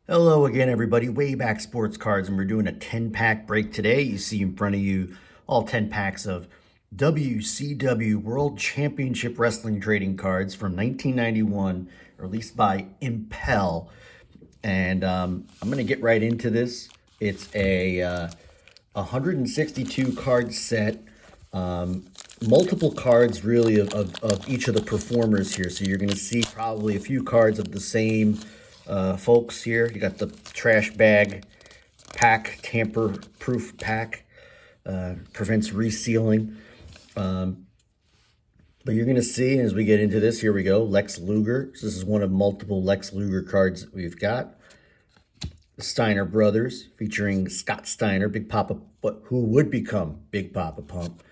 Hello again, everybody. Wayback Sports Cards, and we're doing a 10-pack break today. You see in front of you all 10 packs of WCW World Championship Wrestling trading cards from 1991, released by Impel. And I'm going to get right into this. It's a 162 card set. Multiple cards, really, of each of the performers here. So you're going to see probably a few cards of the same folks here. You got the trash bag pack, tamper-proof pack, prevents resealing. But you're going to see as we get into this, here we go, Lex Luger. So this is one of multiple Lex Luger cards that we've got. The Steiner Brothers, featuring Scott Steiner, Big Papa, who would become Big Papa Pump.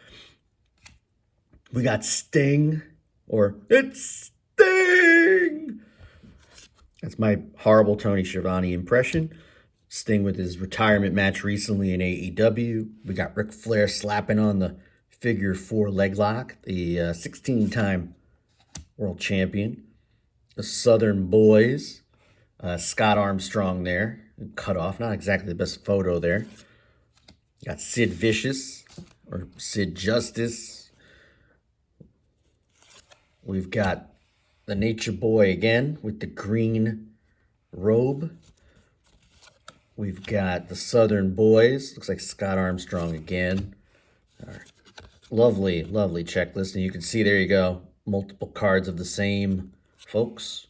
We got Sting, or it's Sting! That's my horrible Tony Schiavone impression. Sting with his retirement match recently in AEW. We got Ric Flair slapping on the figure 4 leg lock, the 16-time world champion. The Southern Boys, Scott Armstrong there, cut off. Not exactly the best photo there. Got Sid Vicious, or Sid Justice. We've got the Nature Boy again with the green robe. We've got the Southern Boys. Looks like Scott Armstrong again. Lovely, lovely checklist. And you can see, there you go, multiple cards of the same folks.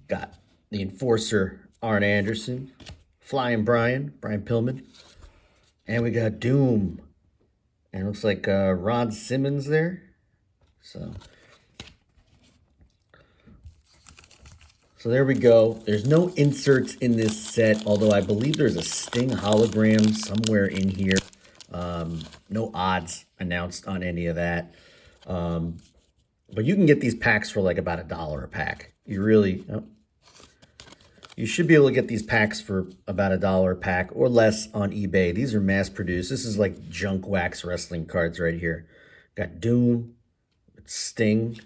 Got the Enforcer, Arn Anderson. Flying Brian Pillman. And we got Doom. And it looks like Ron Simmons there. So there we go. There's no inserts in this set, although I believe there's a Sting hologram somewhere in here. No odds announced on any of that. But you can get these packs for like about $1 a pack. You should be able to get these packs for about $1 a pack or less on eBay. These are mass produced. This is like junk wax wrestling cards right here. Got Doom, Sting,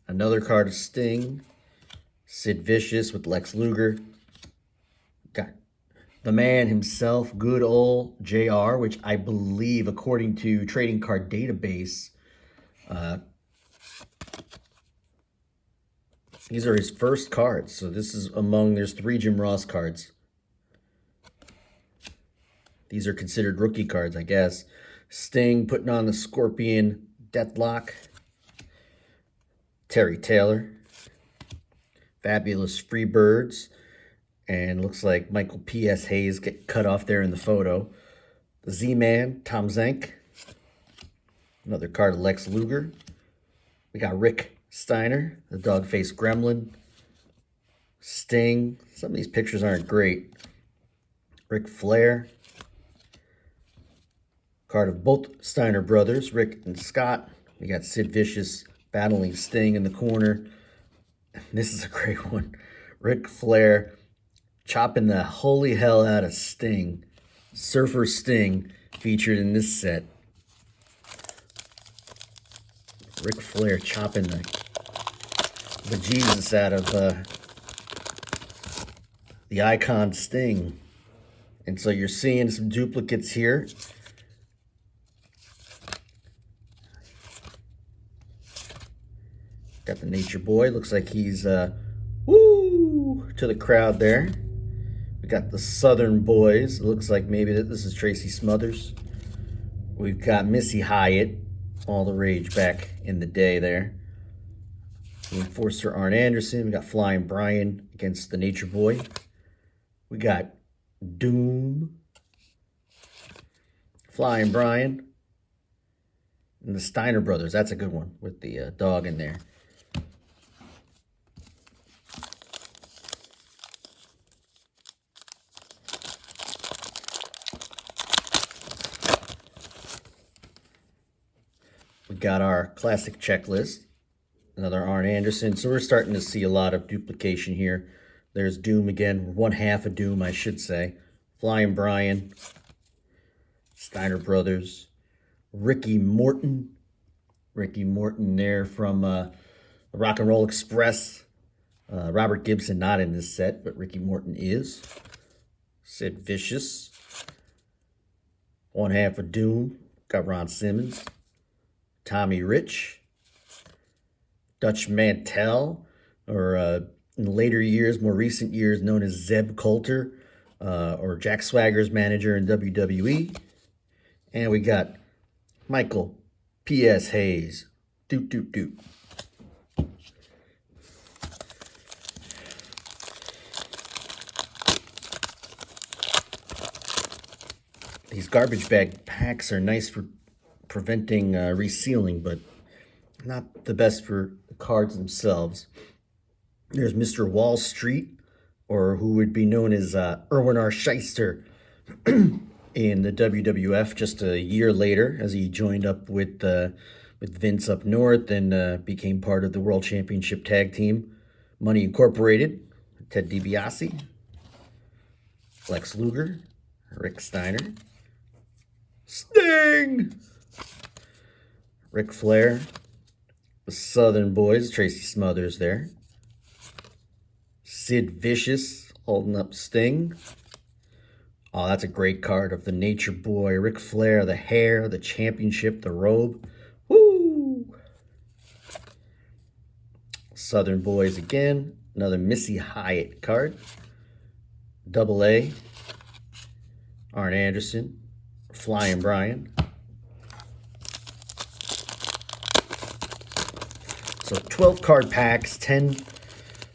another card of Sting. Sid Vicious with Lex Luger. Got the man himself, Good Ol J.R, which I believe, according to Trading Card Database, these are his first cards. So this is there's 3 Jim Ross cards. These are considered rookie cards, I guess. Sting putting on the Scorpion Deathlock. Terry Taylor. Fabulous Freebirds, and looks like Michael P.S. Hayes get cut off there in the photo. The Z-Man, Tom Zank. Another card of Lex Luger. We got Rick Steiner, the dog-faced gremlin. Sting. Some of these pictures aren't great. Ric Flair. Card of both Steiner brothers, Rick and Scott. We got Sid Vicious battling Sting in the corner. This is a great one. Ric Flair chopping the holy hell out of Sting. Surfer Sting featured in this set. Ric Flair chopping the bejesus out of the icon Sting. And so you're seeing some duplicates here. Got the Nature Boy. Looks like he's, woo, to the crowd there. We got the Southern Boys. It looks like maybe this is Tracy Smothers. We've got Missy Hyatt. All the rage back in the day there. The Enforcer, Arn Anderson. We got Flying Brian against the Nature Boy. We got Doom. Flying Brian. And the Steiner Brothers. That's a good one with the dog in there. We got our classic checklist. Another Arn Anderson. So we're starting to see a lot of duplication here. There's Doom again. 1/2 of Doom, I should say. Flying Brian. Steiner Brothers. Ricky Morton. Ricky Morton there from Rock and Roll Express. Robert Gibson not in this set, but Ricky Morton is. Sid Vicious. One half of Doom. Got Ron Simmons. Tommy Rich. Dutch Mantel, or in later years, more recent years, known as Zeb Coulter, or Jack Swagger's manager in WWE. And we got Michael P.S. Hayes. Doot, doot, doot. These garbage bag packs are nice for preventing resealing, but not the best for the cards themselves. There's Mr. Wall Street, or who would be known as Erwin R. Shyster in the WWF just a year later, as he joined up with Vince up north and became part of the World Championship Tag Team, Money Incorporated. Ted DiBiase, Lex Luger, Rick Steiner, Sting, Ric Flair, the Southern Boys, Tracy Smothers there, Sid Vicious holding up Sting. Oh, that's a great card of the Nature Boy, Ric Flair, the hair, the championship, the robe. Woo! Southern Boys again. Another Missy Hyatt card. Double A. Arn Anderson. Flying Brian. So 12 card packs, 10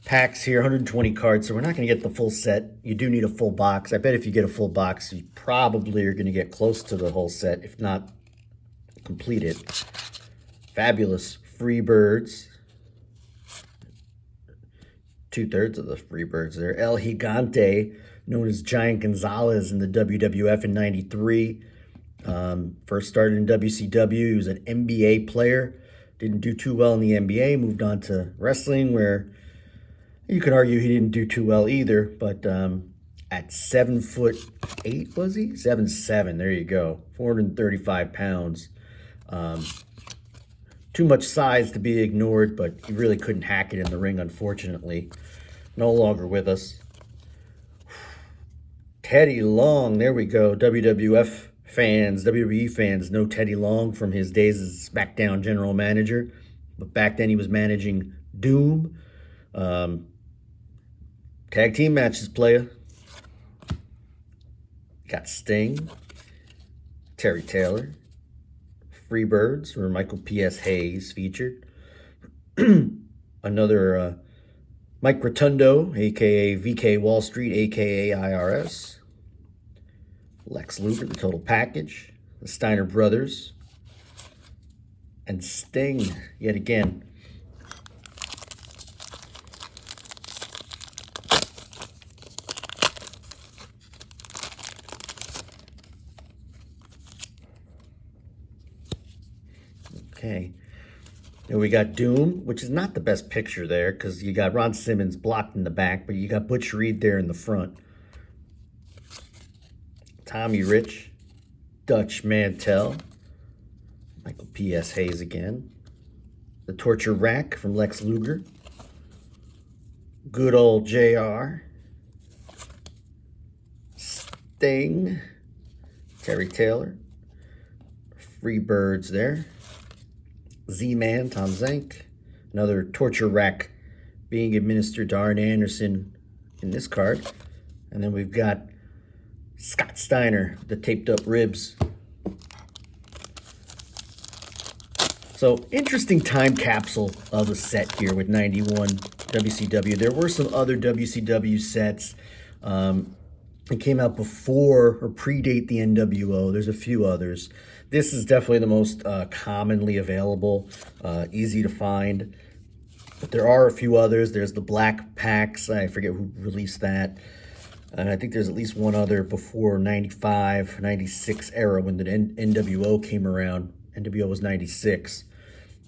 packs here, 120 cards. So we're not going to get the full set. You do need a full box. I bet if you get a full box, you probably are going to get close to the whole set, if not complete it. Fabulous Freebirds. 2/3 of the Freebirds there. El Gigante, known as Giant Gonzalez in the WWF in '93. First started in WCW. He was an NBA player. Didn't do too well in the NBA. Moved on to wrestling, where you could argue he didn't do too well either. But at 7'8", was he? 7'7", there you go. 435 pounds. Too much size to be ignored, but he really couldn't hack it in the ring, unfortunately. No longer with us. Teddy Long, there we go. WWF fans, WWE fans know Teddy Long from his days as SmackDown general manager. But back then he was managing Doom. Tag team matches, playa. Got Sting. Terry Taylor. Freebirds, where Michael P.S. Hayes featured. Another Mike Rotundo, a.k.a. VK Wall Street, a.k.a. IRS. Lex Luger, the total package. The Steiner Brothers. And Sting, yet again. Okay, then we got Doom, which is not the best picture there because you got Ron Simmons blocked in the back, but you got Butch Reed there in the front. Tommy Rich, Dutch Mantel, Michael P.S. Hayes again. The Torture Rack from Lex Luger. Good Ol J.R. Sting, Terry Taylor. Freebirds there. Z-Man, Tom Zank. Another Torture Rack being administered to Arn Anderson in this card. And then we've got Scott Steiner, the taped up ribs. So, interesting time capsule of a set here with 91 WCW. There were some other WCW sets that came out before or predate the NWO. There's a few others. This is definitely the most commonly available, easy to find. But there are a few others. There's the Black Packs. I forget who released that. And I think there's at least one other before 95, 96 era when the NWO came around. NWO was 96.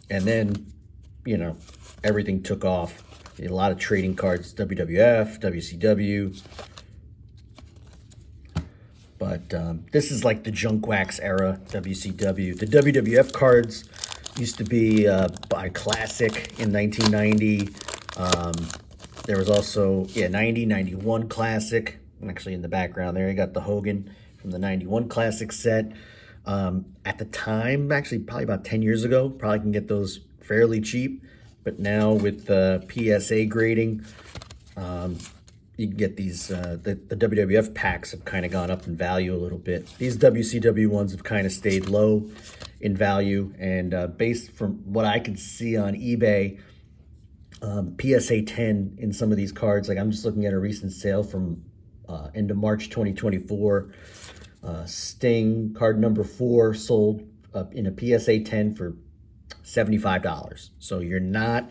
And then, you know, everything took off. A lot of trading cards, WWF, WCW. But this is like the junk wax era, WCW. The WWF cards used to be by Classic in 1990. There was also, 90, 91 Classic. Actually, in the background there, you got the Hogan from the 91 Classic set. At the time, actually probably about 10 years ago, probably can get those fairly cheap. But now with the PSA grading, you can get these, the WWF packs have kind of gone up in value a little bit. These WCW ones have kind of stayed low in value. And based from what I can see on eBay, PSA 10 in some of these cards, like I'm just looking at a recent sale from end of March 2024. Sting card number 4 sold in a PSA 10 for $75. So you're not,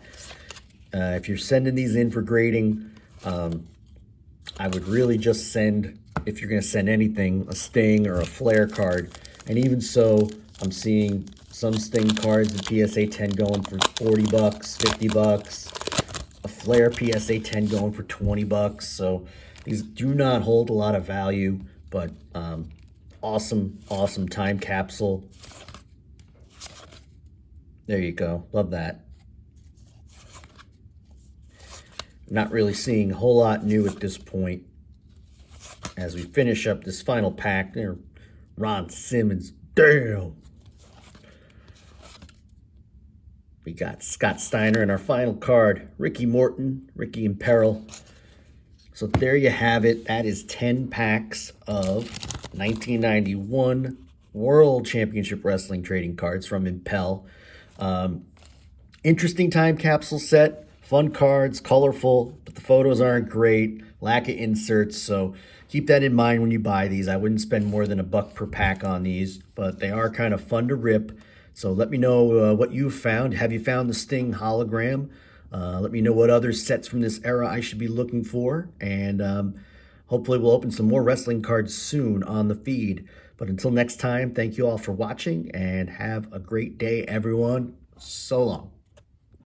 if you're sending these in for grading, I would really just send, if you're going to send anything, a Sting or a Flair card. And even so, I'm seeing some Sting cards in PSA 10 going for $40, $50. A Flair PSA 10 going for $20. So these do not hold a lot of value, but awesome time capsule. There you go. Love that. Not really seeing a whole lot new at this point. As we finish up this final pack there, Ron Simmons. Damn. We got Scott Steiner in our final card. Ricky Morton, Ricky Impel. So there you have it. That is 10 packs of 1991 World Championship Wrestling trading cards from Impel. Interesting time capsule set. Fun cards, colorful, but the photos aren't great. Lack of inserts, so keep that in mind when you buy these. I wouldn't spend more than $1 per pack on these, but they are kind of fun to rip. So let me know what you've found. Have you found the Sting hologram? Let me know what other sets from this era I should be looking for. And hopefully we'll open some more wrestling cards soon on the feed. But until next time, thank you all for watching and have a great day, everyone. So long.